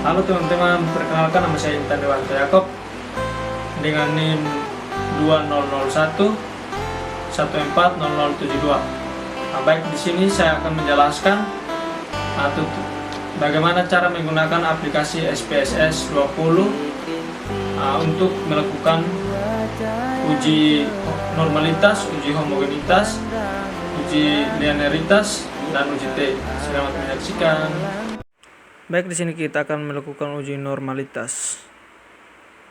Halo teman-teman, perkenalkan nama saya Intan Dewanto Yakob dengan NIM 2001 140072. Baik, di sini saya akan menjelaskan bagaimana cara menggunakan aplikasi SPSS 20 untuk melakukan uji normalitas, uji homogenitas, uji linearitas, dan uji T. Selamat menyaksikan. Baik, di sini kita akan melakukan uji normalitas.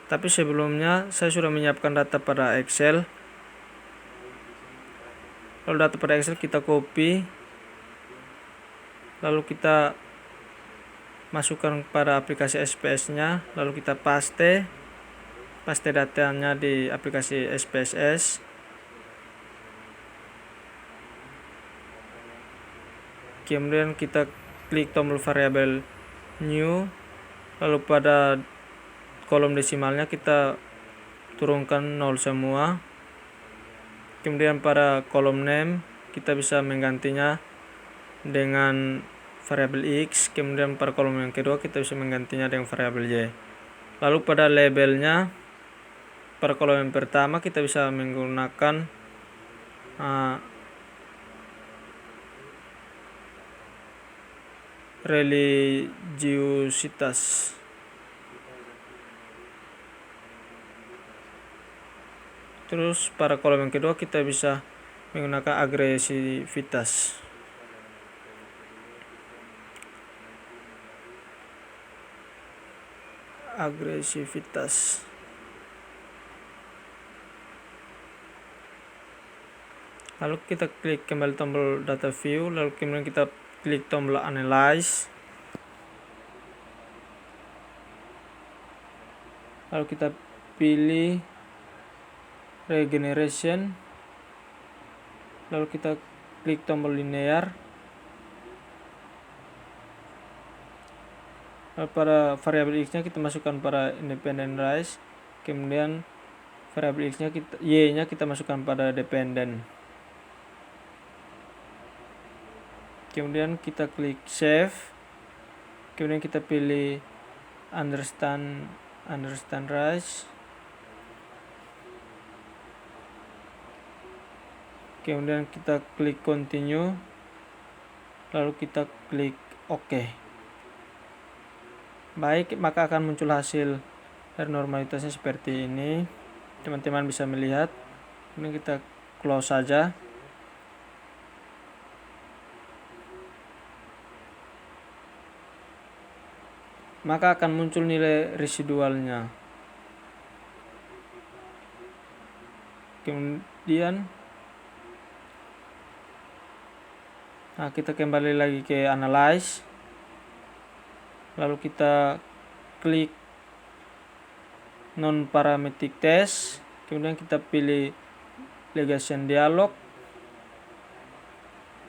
Tapi sebelumnya saya sudah menyiapkan data pada Excel. Lalu data pada Excel kita copy, lalu kita masukkan pada aplikasi SPS-nya, lalu kita paste datanya di aplikasi SPSS. Kemudian kita klik tombol variabel new, lalu pada kolom desimalnya kita turunkan 0 semua. Kemudian pada kolom name kita bisa menggantinya dengan variabel X. Kemudian pada kolom yang kedua kita bisa menggantinya dengan variabel Y. Lalu pada labelnya, pada kolom yang pertama kita bisa menggunakan religiusitas. Terus pada kolom yang kedua kita bisa menggunakan agresivitas. Lalu kita klik kembali tombol data view, lalu kemudian kita klik tombol analyze. Lalu kita pilih regeneration. Lalu kita klik tombol linear. Lalu pada variabel X-nya kita masukkan pada independent rise. Kemudian variabel X-nya Y-nya kita masukkan pada dependent. Kemudian kita klik save. Kemudian kita pilih understand rise. Kemudian kita klik continue. Lalu kita klik OK. Baik, maka akan muncul hasil dari normalitasnya seperti ini. Teman-teman bisa melihat. Ini kita close saja. Maka akan muncul nilai residualnya. Kemudian kita kembali lagi ke analyze. Lalu kita klik non parametric test. Kemudian kita pilih legation dialog.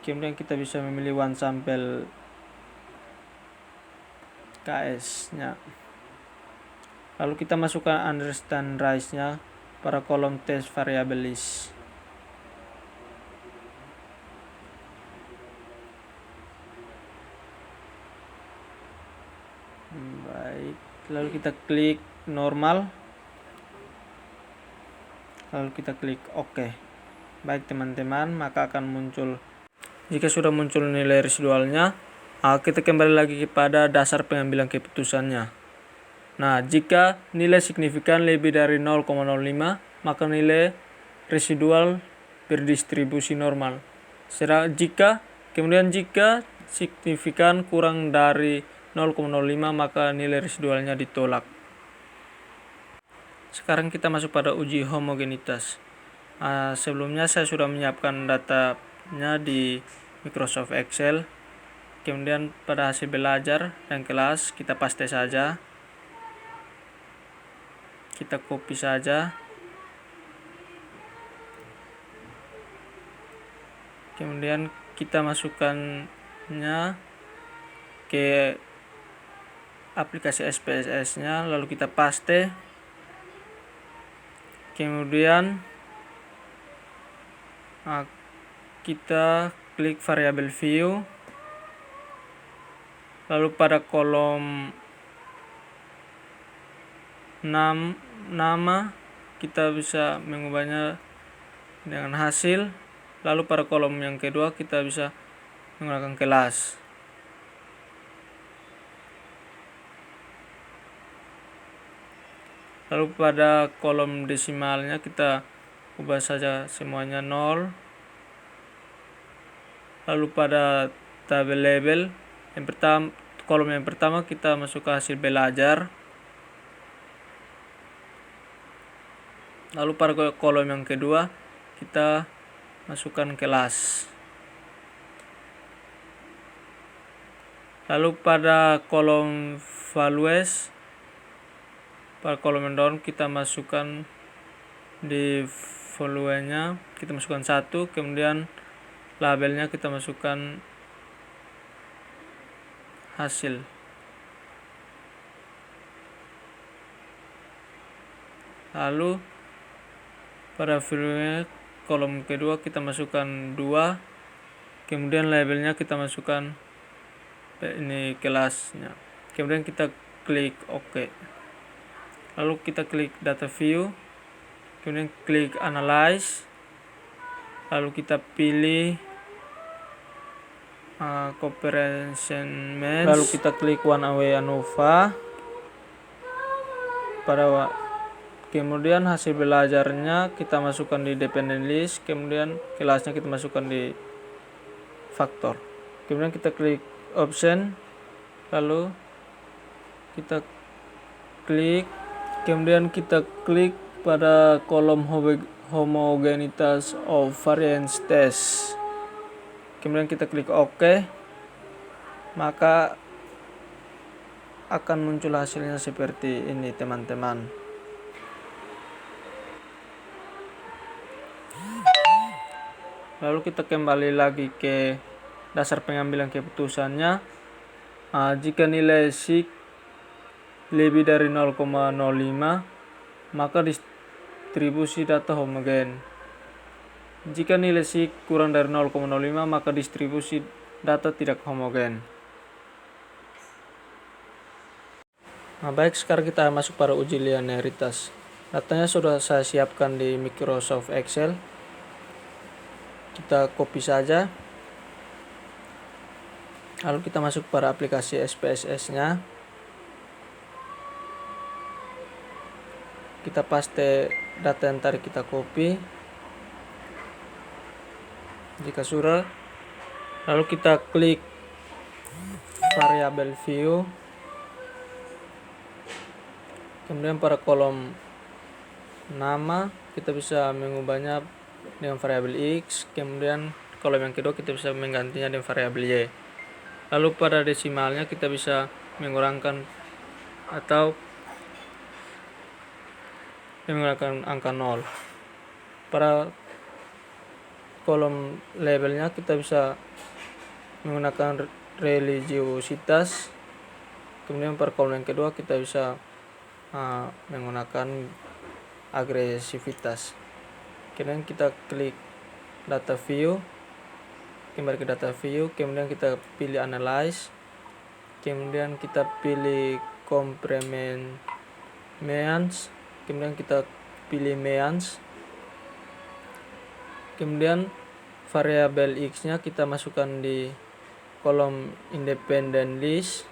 Kemudian kita bisa memilih one sample KS-nya. Lalu kita masukkan understand rise-nya pada kolom test variable list. Baik, lalu kita klik normal. Lalu kita klik OK. Baik teman-teman, maka akan muncul, jika sudah muncul nilai residualnya, kita kembali lagi kepada dasar pengambilan keputusannya. Nah, jika nilai signifikan lebih dari 0,05, maka nilai residual berdistribusi normal. Jika signifikan kurang dari 0,05, maka nilai residualnya ditolak. Sekarang kita masuk pada uji homogenitas. Sebelumnya saya sudah menyiapkan datanya di Microsoft Excel. Kemudian pada hasil belajar dan kelas kita paste saja. Kita copy saja. Kemudian kita masukkannya ke aplikasi SPSS-nya, lalu kita paste. Kemudian kita klik variabel view. Lalu pada kolom nama, kita bisa mengubahnya dengan hasil. Lalu pada kolom yang kedua kita bisa menggunakan kelas. Lalu pada kolom desimalnya kita ubah saja semuanya 0. Lalu pada tabel label kolom yang pertama kita masukkan hasil belajar. Lalu pada kolom yang kedua kita masukkan kelas. Lalu pada kolom values, pada kolom yang down kita masukkan di volume-nya, kita masukkan 1, kemudian labelnya kita masukkan hasil. Lalu pada volume kolom kedua kita masukkan 2, kemudian labelnya kita masukkan ini kelasnya, kemudian kita klik OK. Lalu kita klik data view, kemudian klik analyze, lalu kita pilih comparison match, lalu kita klik one away ANOVA. Kemudian hasil belajarnya kita masukkan di dependent list, kemudian kelasnya kita masukkan di faktor. Kemudian kita klik option, lalu kita klik, kemudian kita klik pada kolom homogeneous of variance test, kemudian kita klik OK, maka akan muncul hasilnya seperti ini teman-teman. Lalu kita kembali lagi ke dasar pengambilan keputusannya. Jika nilai SIG lebih dari 0,05 maka distribusi data homogen. Jika nilai SIG kurang dari 0,05 maka distribusi data tidak homogen. Baik, sekarang kita masuk pada uji linearitas. Datanya sudah saya siapkan di Microsoft Excel. Kita copy saja. Lalu kita masuk pada aplikasi SPSS-nya. Kita paste data yang tadi kita copy. Jika sudah, lalu kita klik variable view. Kemudian pada kolom nama kita bisa mengubahnya dengan variabel X, kemudian kolom yang kedua kita bisa menggantinya dengan variabel Y. Lalu pada desimalnya kita bisa mengurangkan atau menggunakan angka 0. Pada kolom labelnya kita bisa menggunakan religiositas, kemudian pada kolom yang kedua kita bisa menggunakan agresivitas. Kemudian kita klik data view, kembali ke data view, kemudian kita pilih analyze, kemudian kita pilih complement means, kemudian kita pilih means, kemudian variabel X-nya kita masukkan di kolom independent list,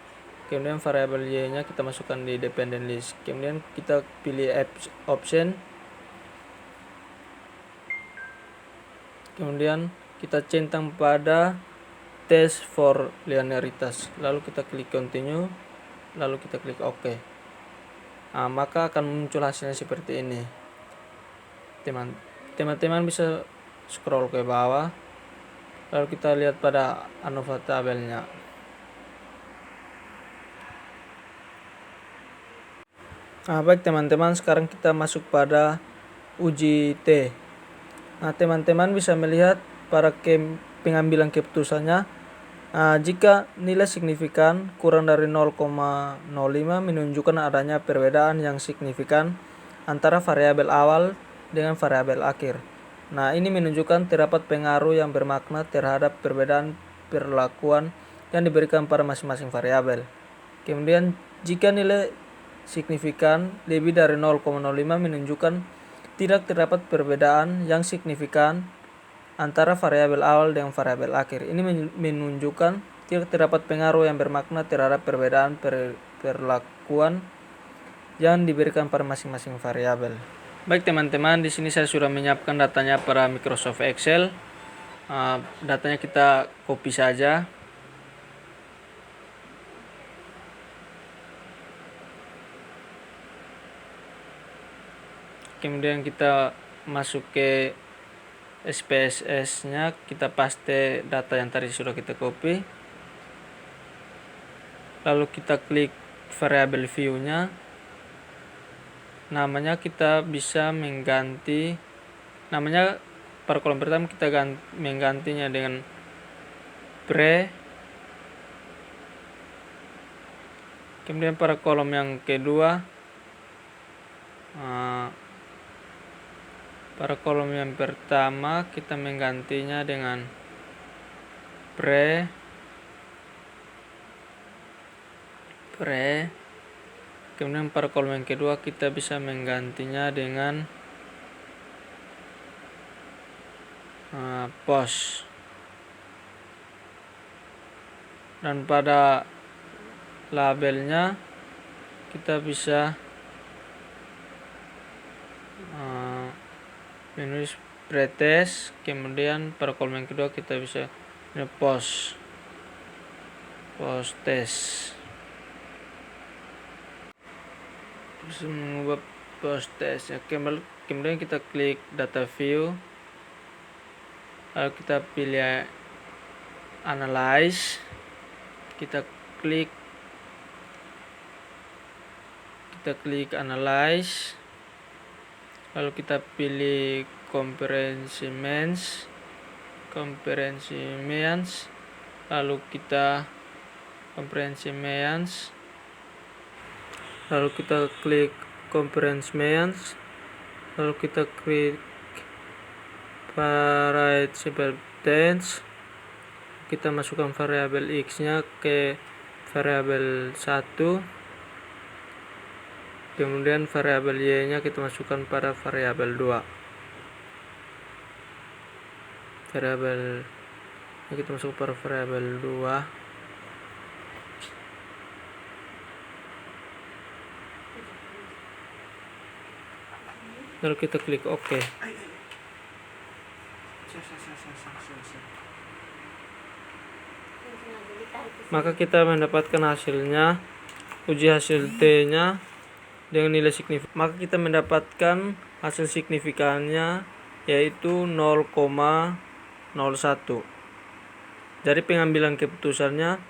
kemudian variabel Y-nya kita masukkan di dependent list, kemudian kita pilih option, kemudian kita centang pada test for linearitas, lalu kita klik continue, lalu kita klik OK. Maka akan muncul hasilnya seperti ini. Teman-teman bisa scroll ke bawah, lalu kita lihat pada ANOVA tabelnya. Baik teman-teman, sekarang kita masuk pada uji T. Teman-teman bisa melihat para pengambilan keputusannya. Jika nilai signifikan kurang dari 0,05 menunjukkan adanya perbedaan yang signifikan antara variabel awal dengan variabel akhir. Ini menunjukkan terdapat pengaruh yang bermakna terhadap perbedaan perlakuan yang diberikan pada masing-masing variabel. Kemudian jika nilai signifikan lebih dari 0,05 menunjukkan tidak terdapat perbedaan yang signifikan antara variabel awal dengan variabel akhir. Ini menunjukkan tidak terdapat pengaruh yang bermakna terhadap perbedaan perlakuan yang diberikan pada masing-masing variabel. Baik teman-teman, di sini saya sudah menyiapkan datanya pada Microsoft Excel. Datanya kita copy saja. Kemudian kita masuk ke SPSS-nya, kita paste data yang tadi sudah kita copy. Lalu kita klik variabel view-nya. Namanya kita bisa mengganti namanya pada kolom pertama kita menggantinya dengan pre. Kemudian pada kolom yang kedua pada kolom yang pertama kita menggantinya dengan pre. Kemudian pada kolom yang kedua kita bisa menggantinya dengan post. Dan pada labelnya kita bisa menulis pretest. Kemudian pada kolom yang kedua kita bisa post test. Bisa mengubah post test ya. Kemudian kita klik data view, lalu kita pilih analyze, kita klik analyze, lalu kita pilih comprehensive means, lalu kita lalu kita klik comprehensive means, lalu kita klik variate simple tense, kita masukkan variabel x nya ke variabel 1, kemudian variabel y nya kita masukkan pada variabel 2. Kita masuk pada variabel 2. Lalu kita klik OK. Maka kita mendapatkan hasilnya, uji hasil T nya dengan nilai signifikan. Maka kita mendapatkan hasil signifikannya yaitu 0,01. Dari pengambilan keputusannya,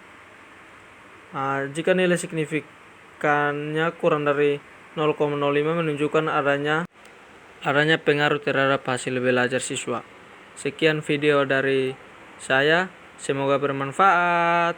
jika nilai signifikannya kurang dari 0,05 menunjukkan adanya pengaruh terhadap hasil belajar siswa. Sekian video dari saya, semoga bermanfaat.